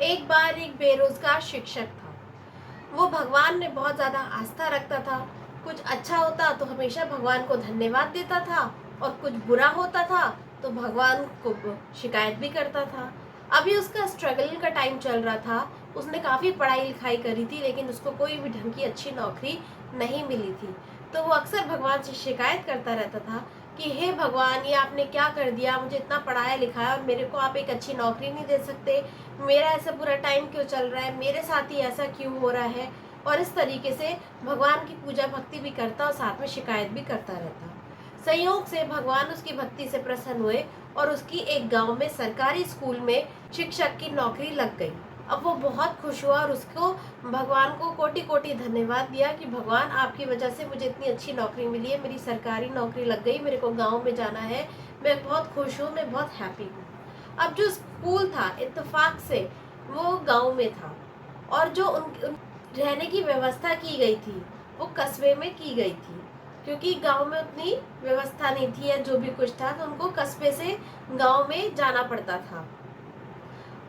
एक बार एक बेरोजगार शिक्षक था। वो भगवान में बहुत ज़्यादा आस्था रखता था। कुछ अच्छा होता तो हमेशा भगवान को धन्यवाद देता था, और कुछ बुरा होता था तो भगवान को शिकायत भी करता था। अभी उसका स्ट्रगल का टाइम चल रहा था। उसने काफ़ी पढ़ाई लिखाई करी थी, लेकिन उसको कोई भी ढंग की अच्छी नौकरी नहीं मिली थी। तो वो अक्सर भगवान से शिकायत करता रहता था कि हे भगवान, ये आपने क्या कर दिया, मुझे इतना पढ़ाया लिखाया और मेरे को आप एक अच्छी नौकरी नहीं दे सकते। मेरा ऐसा बुरा टाइम क्यों चल रहा है, मेरे साथ ही ऐसा क्यों हो रहा है। और इस तरीके से भगवान की पूजा भक्ति भी करता और साथ में शिकायत भी करता रहता। संयोग से भगवान उसकी भक्ति से प्रसन्न हुए और उसकी एक गांव में सरकारी स्कूल में शिक्षक की नौकरी लग गई। अब वो बहुत खुश हुआ और उसको भगवान को कोटि कोटि धन्यवाद दिया कि भगवान, आपकी वजह से मुझे इतनी अच्छी नौकरी मिली है, मेरी सरकारी नौकरी लग गई, मेरे को गांव में जाना है, मैं बहुत खुश हूँ, मैं बहुत हैप्पी हूँ। अब जो स्कूल था इत्तेफाक से वो गांव में था, और जो उन रहने की व्यवस्था की गई थी वो कस्बे में की गई थी, क्योंकि गांव में उतनी व्यवस्था नहीं थी या जो भी कुछ था, तो उनको कस्बे से गांव में जाना पड़ता था।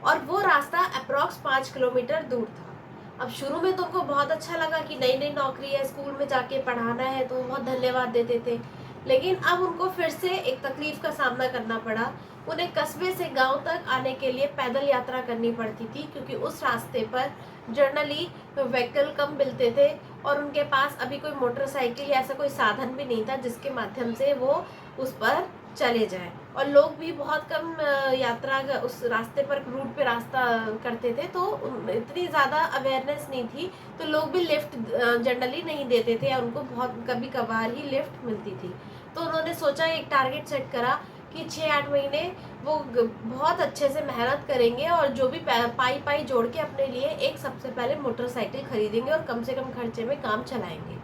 और वो रास्ता अप्रॉक्स 5 किलोमीटर दूर था। अब शुरू में तो उनको बहुत अच्छा लगा कि नई नई नौकरी है, स्कूल में जाके पढ़ाना है, तो वो बहुत धन्यवाद देते थे। लेकिन अब उनको फिर से एक तकलीफ का सामना करना पड़ा। उन्हें कस्बे से गांव तक आने के लिए पैदल यात्रा करनी पड़ती थी, क्योंकि उस रास्ते पर जनरली व्हीकल कम मिलते थे, और उनके पास अभी कोई मोटरसाइकिल या ऐसा कोई साधन भी नहीं था जिसके माध्यम से वो उस पर चले जाएं। और लोग भी बहुत कम यात्रा उस रास्ते पर रूट पे रास्ता करते थे, तो इतनी ज़्यादा अवेयरनेस नहीं थी, तो लोग भी लिफ्ट जनरली नहीं देते थे, या उनको बहुत कभी कभार ही लिफ्ट मिलती थी। तो उन्होंने सोचा, एक टारगेट सेट करा कि 6-8 महीने वो बहुत अच्छे से मेहनत करेंगे और जो भी पाई पाई जोड़ के अपने लिए एक सबसे पहले मोटरसाइकिल खरीदेंगे और कम से कम खर्चे में काम चलाएंगे।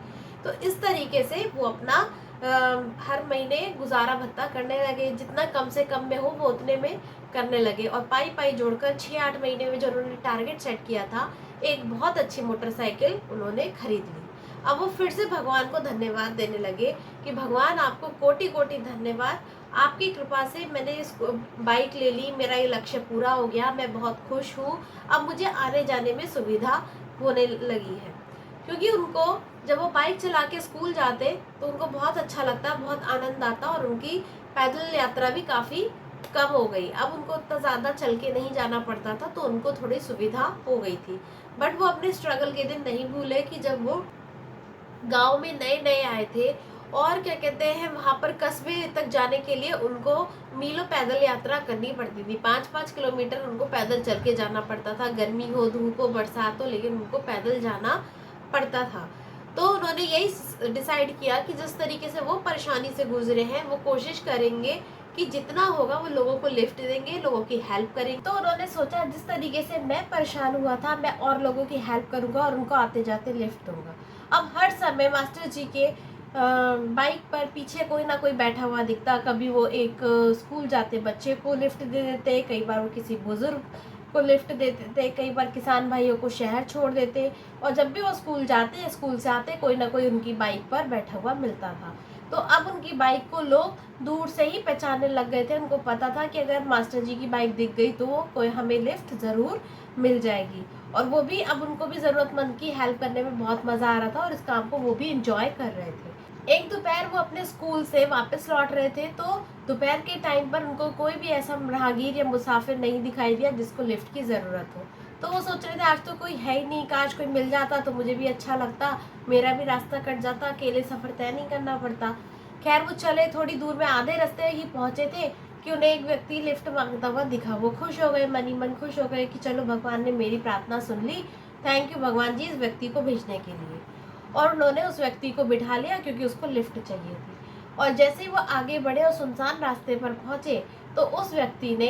तो इस तरीके से वो अपना हर महीने गुजारा भत्ता करने लगे, जितना कम से कम में हो वो उतने में करने लगे, और पाई पाई जोड़कर 6-8 महीने में जो उन्होंने टारगेट सेट किया था, एक बहुत अच्छी मोटरसाइकिल उन्होंने खरीद ली। अब वो फिर से भगवान को धन्यवाद देने लगे कि भगवान, आपको कोटि कोटि धन्यवाद, आपकी कृपा से मैंने इस बाइक ले ली, मेरा ये लक्ष्य पूरा हो गया, मैं बहुत खुश हूँ, अब मुझे आने जाने में सुविधा होने लगी है। क्योंकि उनको जब वो बाइक चला के स्कूल जाते तो उनको बहुत अच्छा लगता, बहुत आनंद आता, और उनकी पैदल यात्रा भी काफ़ी कम हो गई। अब उनको उतना ज़्यादा चल के नहीं जाना पड़ता था, तो उनको थोड़ी सुविधा हो गई थी। बट वो अपने स्ट्रगल के दिन नहीं भूले कि जब वो गांव में नए नए आए थे, और क्या कहते हैं, वहां पर कस्बे तक जाने के लिए उनको मीलों पैदल यात्रा करनी पड़ती थी। 5-5 किलोमीटर उनको पैदल चल के जाना पड़ता था, गर्मी हो, धूप हो, बरसात हो, लेकिन उनको पैदल जाना पड़ता था। तो उन्होंने यही डिसाइड किया कि जिस तरीके से वो परेशानी से गुजरे हैं, वो कोशिश करेंगे कि जितना होगा वो लोगों को लिफ्ट देंगे, लोगों की हेल्प करेंगे। तो उन्होंने सोचा, जिस तरीके से मैं परेशान हुआ था, मैं और लोगों की हेल्प करूंगा और उनको आते जाते लिफ्ट दूंगा। अब हर समय मास्टर जी के बाइक पर पीछे कोई ना कोई बैठा हुआ दिखता। कभी वो एक स्कूल जाते बच्चे को लिफ्ट दे देते, कई बार वो किसी बुजुर्ग को लिफ्ट दे देते, कई बार किसान भाइयों को शहर छोड़ देते, और जब भी वो स्कूल जाते, स्कूल से आते, कोई ना कोई उनकी बाइक पर बैठा हुआ मिलता था। तो अब उनकी बाइक को लोग दूर से ही पहचानने लग गए थे। उनको पता था कि अगर मास्टर जी की बाइक दिख गई तो कोई हमें लिफ्ट ज़रूर मिल जाएगी। और वो भी, अब उनको भी ज़रूरतमंद की हेल्प करने में बहुत मज़ा आ रहा था, और इस काम को वो भी इंजॉय कर रहे थे। एक दोपहर वो अपने स्कूल से वापस लौट रहे थे, तो दोपहर के टाइम पर उनको कोई भी ऐसा राहगीर या मुसाफिर नहीं दिखाई दिया जिसको लिफ्ट की ज़रूरत हो। तो वो सोच रहे थे, आज तो कोई है ही नहीं, काश कोई मिल जाता तो मुझे भी अच्छा लगता, मेरा भी रास्ता कट जाता, अकेले सफ़र तय नहीं करना पड़ता। खैर वो चले, थोड़ी दूर में आधे रास्ते ही पहुंचे थे कि उन्हें एक व्यक्ति लिफ्ट मांगता हुआ दिखा। वो खुश हो गए, मन ही मन खुश हो गए कि चलो, भगवान ने मेरी प्रार्थना सुन ली, थैंक यू भगवान जी इस व्यक्ति को भेजने के लिए। और उन्होंने उस व्यक्ति को बिठा लिया, क्योंकि उसको लिफ्ट चाहिए थी। और जैसे ही वो आगे बढ़े और सुनसान रास्ते पर पहुंचे, तो उस व्यक्ति ने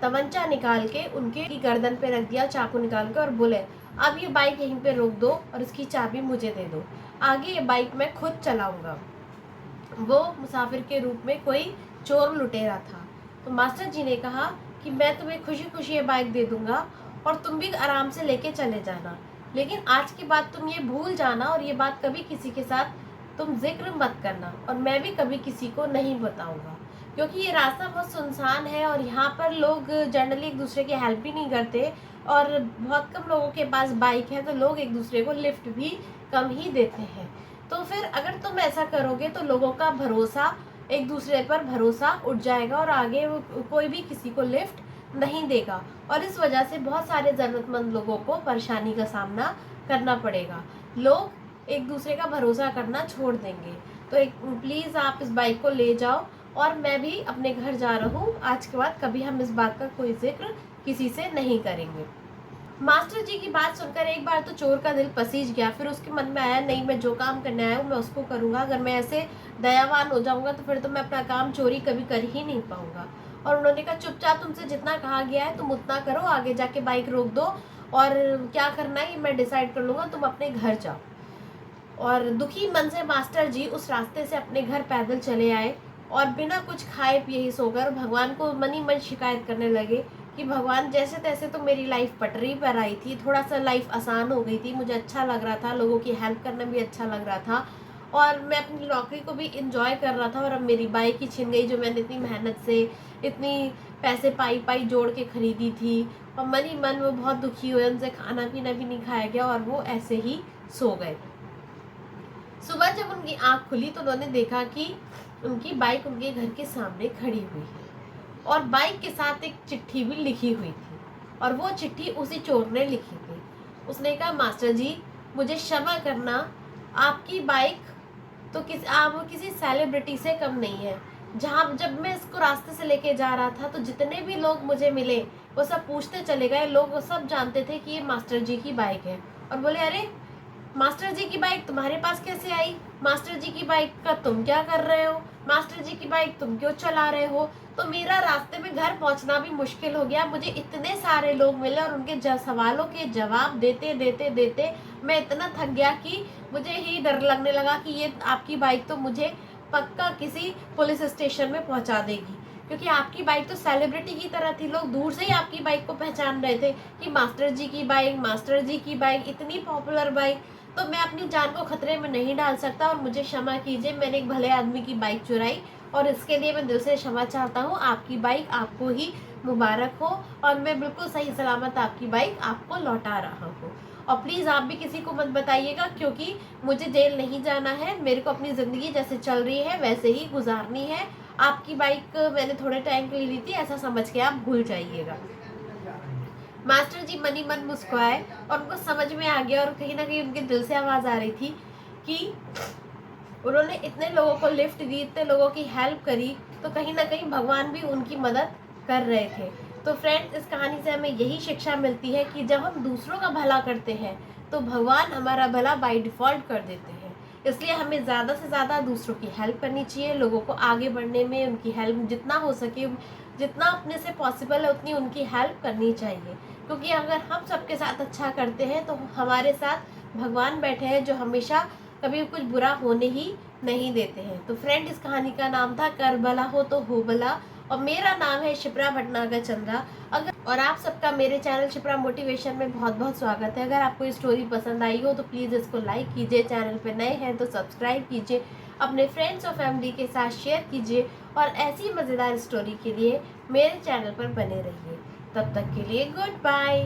तमंचा निकाल के उनके गर्दन पे रख दिया, चाकू निकाल के, और बोले, अब ये बाइक यहीं पे रोक दो और इसकी चाबी मुझे दे दो, आगे ये बाइक मैं खुद चलाऊंगा। वो मुसाफिर के रूप में कोई चोर लुटेरा था। तो मास्टर जी ने कहा कि मैं तुम्हें खुशी खुशी ये बाइक दे दूंगा और तुम भी आराम से लेके चले जाना, लेकिन आज के बाद तुम ये भूल जाना और ये बात कभी किसी के साथ तुम जिक्र मत करना, और मैं भी कभी किसी को नहीं बताऊंगा, क्योंकि ये रास्ता बहुत सुनसान है और यहाँ पर लोग जनरली एक दूसरे की हेल्प भी नहीं करते और बहुत कम लोगों के पास बाइक है, तो लोग एक दूसरे को लिफ्ट भी कम ही देते हैं। तो फिर अगर तुम ऐसा करोगे तो लोगों का भरोसा, एक दूसरे पर भरोसा उठ जाएगा और आगे कोई भी किसी को लिफ्ट नहीं देगा और इस वजह से बहुत सारे ज़रूरतमंद लोगों को परेशानी का सामना करना पड़ेगा। लोग एक दूसरे का भरोसा करना छोड़ देंगे। तो एक प्लीज़ आप इस बाइक को ले जाओ और मैं भी अपने घर जा रहा हूँ। आज के बाद कभी हम इस बात का कोई जिक्र किसी से नहीं करेंगे। मास्टर जी की बात सुनकर एक बार तो चोर का दिल पसीज गया। फिर उसके मन में आया, नहीं, मैं जो काम करने आया हूँ मैं उसको करूँगा। अगर मैं ऐसे दयावान हो जाऊँगा तो फिर तो मैं अपना काम चोरी कभी कर ही नहीं पाऊँगा। और उन्होंने कहा, चुपचाप तुमसे जितना कहा गया है तुम उतना करो, आगे जाके बाइक रोक दो और क्या करना है ये मैं डिसाइड कर लूँगा, तुम अपने घर जाओ। और दुखी मन से मास्टर जी उस रास्ते से अपने घर पैदल चले आए और बिना कुछ खाए पिए ही सोकर भगवान को मन ही मन शिकायत करने लगे कि भगवान, जैसे तैसे तो मेरी लाइफ पटरी पर आई थी, थोड़ा सा लाइफ आसान हो गई थी, मुझे अच्छा लग रहा था, लोगों की हेल्प करना भी अच्छा लग रहा था और मैं अपनी नौकरी को भी इंजॉय कर रहा था और अब मेरी बाइक ही छिन गई जो मैंने इतनी मेहनत से, इतनी पैसे पाई जोड़ के खरीदी थी। और मन ही मन वो बहुत दुखी हुए, उनसे खाना पीना भी नहीं खाया गया और वो ऐसे ही सो गए। सुबह जब उनकी आंख खुली तो उन्होंने देखा कि उनकी बाइक उनके घर के सामने खड़ी हुई है और बाइक के साथ एक चिट्ठी भी लिखी हुई थी और वो चिट्ठी उसी चोर ने लिखी थी। उसने कहा, मास्टर जी मुझे क्षमा करना, आपकी बाइक तो आप किसी सेलिब्रिटी से कम नहीं है। जब मैं इसको रास्ते से लेके जा रहा था तो जितने भी लोग मुझे मिले वो सब पूछते चले गए, लोग सब जानते थे कि ये मास्टर जी की बाइक है और बोले, अरे मास्टर जी की बाइक तुम्हारे पास कैसे आई? मास्टर जी की बाइक का तुम क्या कर रहे हो? मास्टर जी की बाइक तुम क्यों चला रहे हो? तो मेरा रास्ते में घर पहुंचना भी मुश्किल हो गया। मुझे इतने सारे लोग मिले और उनके सवालों के जवाब देते देते देते मैं इतना थक गया कि मुझे ही डर लगने लगा कि ये आपकी बाइक तो मुझे पक्का किसी पुलिस स्टेशन में पहुंचा देगी, क्योंकि आपकी बाइक तो सेलिब्रिटी की तरह थी। लोग दूर से ही आपकी बाइक को पहचान रहे थे कि मास्टर जी की बाइक, मास्टर जी की बाइक, इतनी पॉपुलर बाइक। तो मैं अपनी जान को खतरे में नहीं डाल सकता और मुझे क्षमा कीजिए, मैंने एक भले आदमी की बाइक चुराई और इसके लिए मैं दिल से क्षमा चाहता हूँ। आपकी बाइक आपको ही मुबारक हो और मैं बिल्कुल सही सलामत आपकी बाइक आपको लौटा रहा हूँ। और प्लीज़ आप भी किसी को मत बताइएगा, क्योंकि मुझे जेल नहीं जाना है, मेरे को अपनी ज़िंदगी जैसे चल रही है वैसे ही गुजारनी है। आपकी बाइक मैंने थोड़े टाइम के लिए ली थी, ऐसा समझ के आप भूल जाइएगा। मास्टर जी मनी मन मुस्कुराए और उनको समझ में आ गया और कहीं ना कहीं उनके दिल से आवाज़ आ रही थी कि उन्होंने इतने लोगों को लिफ्ट दी, इतने लोगों की हेल्प करी, तो कहीं ना कहीं भगवान भी उनकी मदद कर रहे थे। तो फ्रेंड्स, इस कहानी से हमें यही शिक्षा मिलती है कि जब हम दूसरों का भला करते हैं तो भगवान हमारा भला बाय डिफ़ॉल्ट कर देते हैं। इसलिए हमें ज़्यादा से ज़्यादा दूसरों की हेल्प करनी चाहिए, लोगों को आगे बढ़ने में उनकी हेल्प जितना हो सके, जितना अपने से पॉसिबल है उतनी उनकी हेल्प करनी चाहिए। क्योंकि अगर हम सबके साथ अच्छा करते हैं तो हमारे साथ भगवान बैठे हैं जो हमेशा कभी कुछ बुरा होने ही नहीं देते हैं। तो फ्रेंड, इस कहानी का नाम था कर भला हो तो हो भला और मेरा नाम है शिप्रा भटनागर चंद्रा। और आप सबका मेरे चैनल शिप्रा मोटिवेशन में बहुत बहुत स्वागत है। अगर आपको ये स्टोरी पसंद आई हो तो प्लीज़ इसको लाइक कीजिए, चैनल पे नए हैं तो सब्सक्राइब कीजिए, अपने फ्रेंड्स और फैमिली के साथ शेयर कीजिए और ऐसी मज़ेदार स्टोरी के लिए मेरे चैनल पर बने रहिए। तब तक के लिए गुड बाय।